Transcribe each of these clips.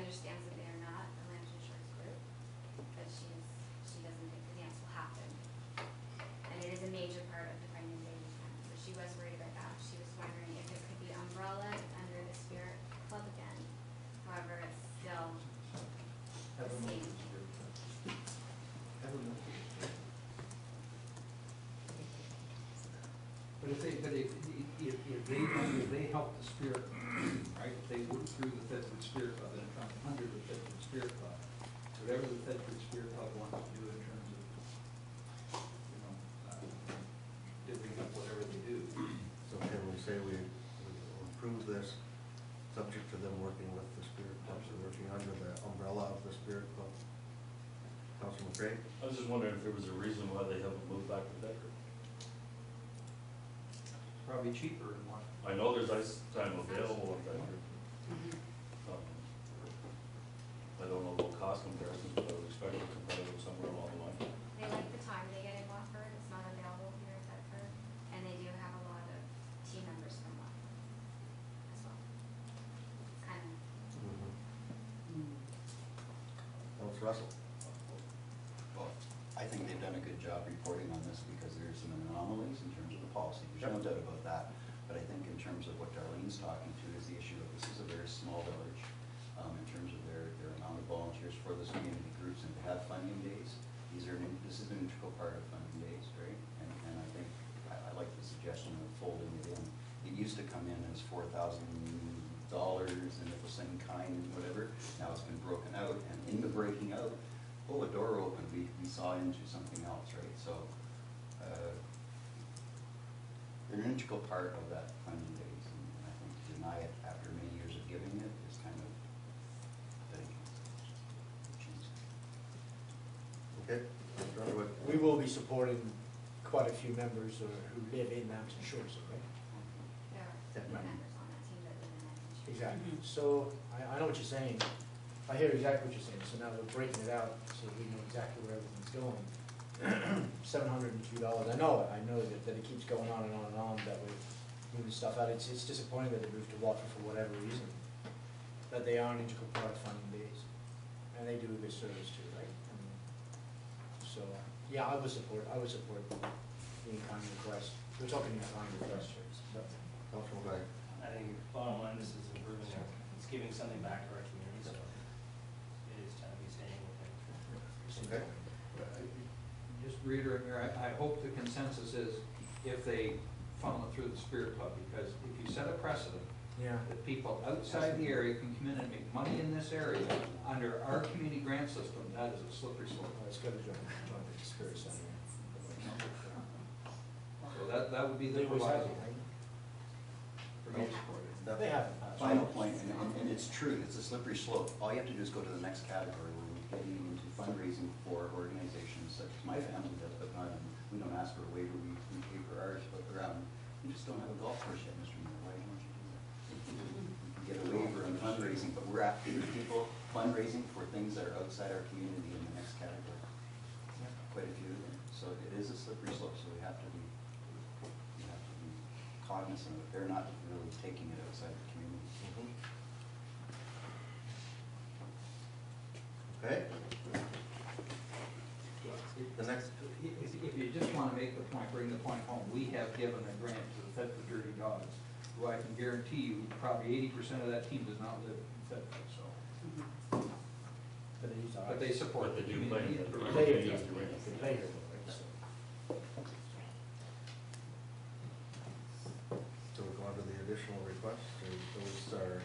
understands that they are not a land insurance group, but she doesn't think the dance will happen. And it is a major part of the funding day weekend, so she was worried about that. She was wondering if it could be umbrella under the Spirit Club again. However, it's still the same. But if they help the Spirit, right? If they work through the Thetford Spirit Club and come under the Thetford Spirit Club, whatever the Thetford Spirit Club wants to do in terms of, divvying up whatever they do. So can we say we approve this, subject to them working with the Spirit Club, so working under the umbrella of the Spirit Club? Councilman Craig? I was just wondering if there was a reason why they haven't moved back to Thetford. Probably cheaper and more. I know there's ice time available in Thetford. I don't know about cost comparisons, but I would expect it competitive somewhere along the line. They like the time they get in Watford. It's not available here in Thetford. And they do have a lot of team members from Watford as well. It's kind of. Councilor Russell? Well, I think they've done a good job reporting on this because there's some anomalies in terms of the policy. There's no doubt about that. But I think in terms of what Darlene's talking to is the issue of this is a very small village in terms of their amount of volunteers for those community groups, and to have funding days. This is an integral part of funding days, right? And I think I like the suggestion of folding it in. It used to come in as $4,000 and it was in kind and whatever. Now it's been broken out, and in the breaking out, a door opened, we saw into something else, right? So they're an integral part of that funding days, and I think to deny it after many years of giving it is kind of Okay. We will be supporting quite a few members who live in Lambton Shores, right? There are members on that team that live in that. Exactly. So I know what you're saying. I hear exactly what you're saying. So now we're breaking it out so we know exactly where everything's going. $702. I know it. I know that it keeps going on and on and on. That we're moving stuff out. It's disappointing that they moved to Watford for whatever reason. But they are an integral part of funding days, and they do a good service too, right? So yeah, I would support the in-kind request. We're talking in-kind request here. Councilman Guy? I think bottom line, this is improving it's giving something back to our community, so it is time to be staying with it. Okay. Just reiterate, Mayor, I hope the consensus is if they funnel it through the Spirit Club, because if you set a precedent that people outside the area can come in and make money in this area under our community grant system, that is a slippery slope. It's got to join the Spirit Center. So that would be the proviso. For me to support it. They have. final point, and it's true, it's a slippery slope. All you have to do is go to the next category where we're getting into fundraising for organizations such as my family does, but not, we don't ask for a waiver, we pay for ours, but you just don't have a golf course yet, Mr. Mayor, why don't you do that? You can get a waiver on fundraising, but we're asking people fundraising for things that are outside our community in the next category. Quite a few of them. So it is a slippery slope, so we have to be cognizant of it. They're not really taking it outside the community. Okay. The next. If you just want to make the point, bring the point home, we have given a grant to the Thetford Dirty Dogs, who I can guarantee you probably 80% of that team does not live in Thetford, so. But they support the community. So we're going to the additional requests, or those are?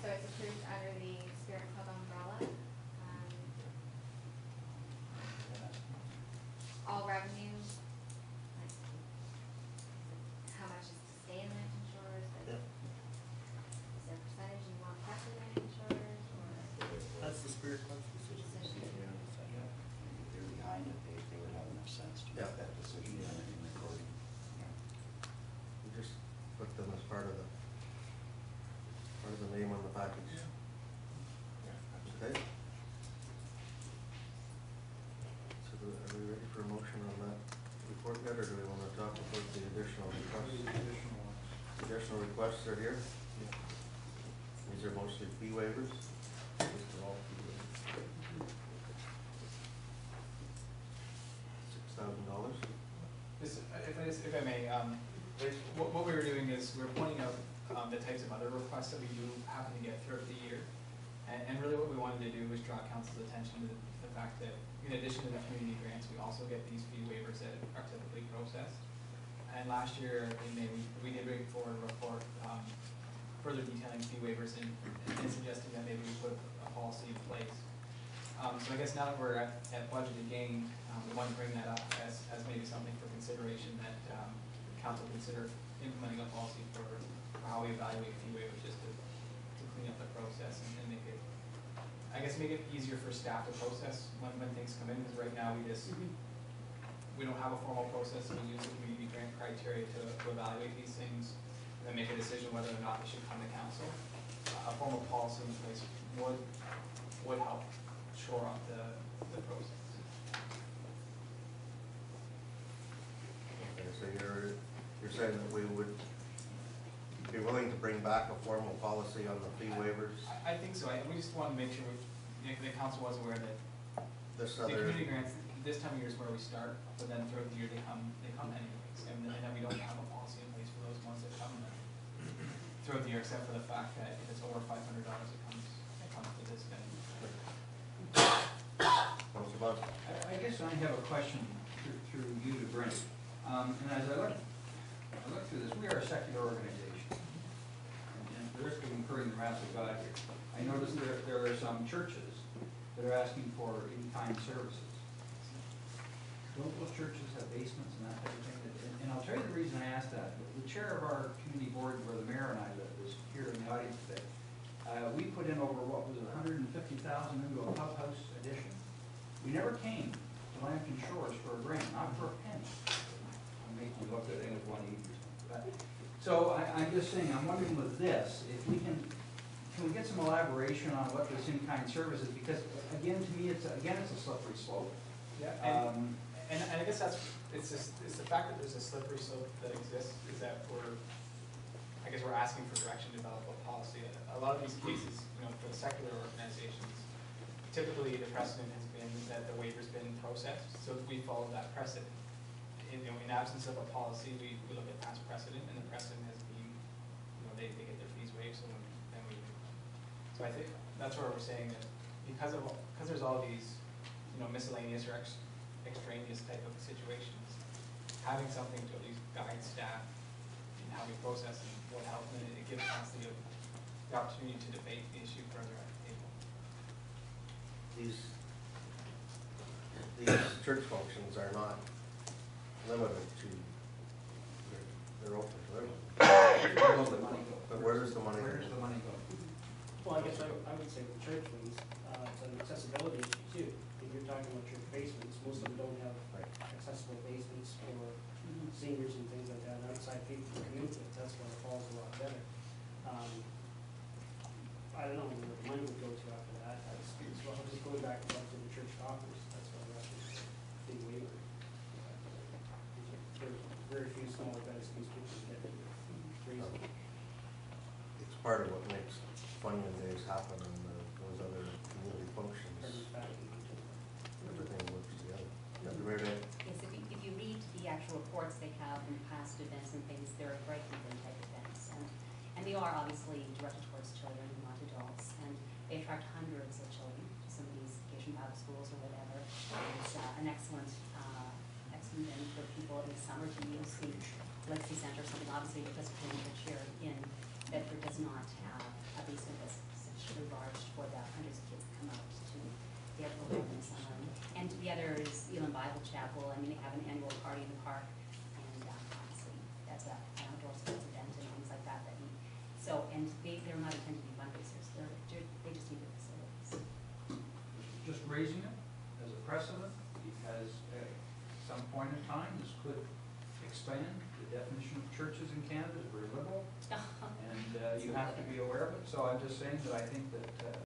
So it's approved under the Spirit Club umbrella. All revenues, like how much is to stay in Lambton Shores, but is there a percentage you want kept in Lambton Shores, or? That's the Spirit Club's decision. If they're behind it, they would have enough sense to make that decision in recording. We just put them as part of the name on the package. Okay. So are we ready for a motion on that report yet, or do we want to talk about the additional requests? Additional requests are here. These are mostly fee waivers. $6,000? If I may, what we were doing is we're pointing out the types of other requests that we do happen to get throughout the year. And really what we wanted to do was draw council's attention to the fact that in addition to the community grants, we also get these fee waivers that are typically processed. And last year in May, we did bring forward a report further detailing fee waivers and suggesting that maybe we put a policy in place. So I guess now that we're at budget again, we want to bring that up as maybe something for consideration that council consider implementing a policy for how we evaluate fee waivers, just to clean up the process and make it, I guess, make it easier for staff to process when things come in, because right now we don't have a formal process. We use the community grant criteria to evaluate these things and then make a decision whether or not they should come to council. A formal policy in place would help shore up the process. Okay, so you're saying that we would be willing to bring back a formal policy on the fee waivers? I think so. We just want to make sure the council was aware that This the other, community grants, this time of year is where we start, but then throughout the year they come anyways. And then we don't have a policy in place for those ones that come throughout the year, except for the fact that if it's over $500, it comes to this venue. Councilor Buck? I guess I have a question through you to Brent. And as I look through this, we are a secular organization. And the risk of incurring the wrath of God here. I notice there are some churches that are asking for in-kind services. Don't those churches have basements and that type of thing? And I'll tell you the reason I asked that. The chair of our community board, where the mayor and I live, is here in the audience today. We put in over, what was it, $150,000 into a clubhouse addition. We never came to Lambton Shores for a grant, not for a penny. I'm making you look at it as 180 or something. So I'm just saying, I'm wondering with this, if we can we get some elaboration on what this in-kind service is? Because again, to me, it's a slippery slope. Yeah, and I guess it's the fact that there's a slippery slope that exists is that we're asking for direction to develop a policy. A lot of these cases, for the secular organizations, typically the precedent has been that the waiver's been processed, so we follow that precedent. In absence of a policy, we look at past precedent, and the precedent has been, they get their fees waived, so then we. So I think that's where we're saying that because there's all these, miscellaneous or extraneous type of situations, having something to at least guide staff in how we process and what help, and it gives us the opportunity to debate the issue further at the table. These church functions are not limited to, they're open to everyone. Where does the money go? But where does the money go? Where does the money go? Well, I guess I would say with church ones, it's an accessibility issue too. If you're talking about church basements, most of them don't have accessible basements for seniors and things like that, and outside people to commute with. That's where it falls a lot better. I don't know where the money would go to after that. Well, just going back to the church coffers, that's what the rest is big waiver. There's very few smaller events these people get crazy. It's part of what makes Funny Days happen and those other community functions. Everything works together. Dr. Reardon? Yes, if you read the actual reports they have in past events and things, they're very even type events. And they are obviously directed towards children, not adults. And they attract hundreds of children to some of these vacation Bible schools or whatever. It's an excellent event for people in the summer to use the Legacy Center, something obviously because this year in Bedford does not have a basement that's sufficiently large for the hundreds of kids that come out to their program in the summer. And the other is Elam Bible Chapel. I mean, they have an annual party in the park, and obviously that's an outdoor sports event and things like that. And they're not intended to be fundraisers. They just need the facilities. Just raising it as a precedent, because at some point in time, this could expand. The definition of churches in Canada is very liberal, and you have to be aware of it. So I'm just saying that I think that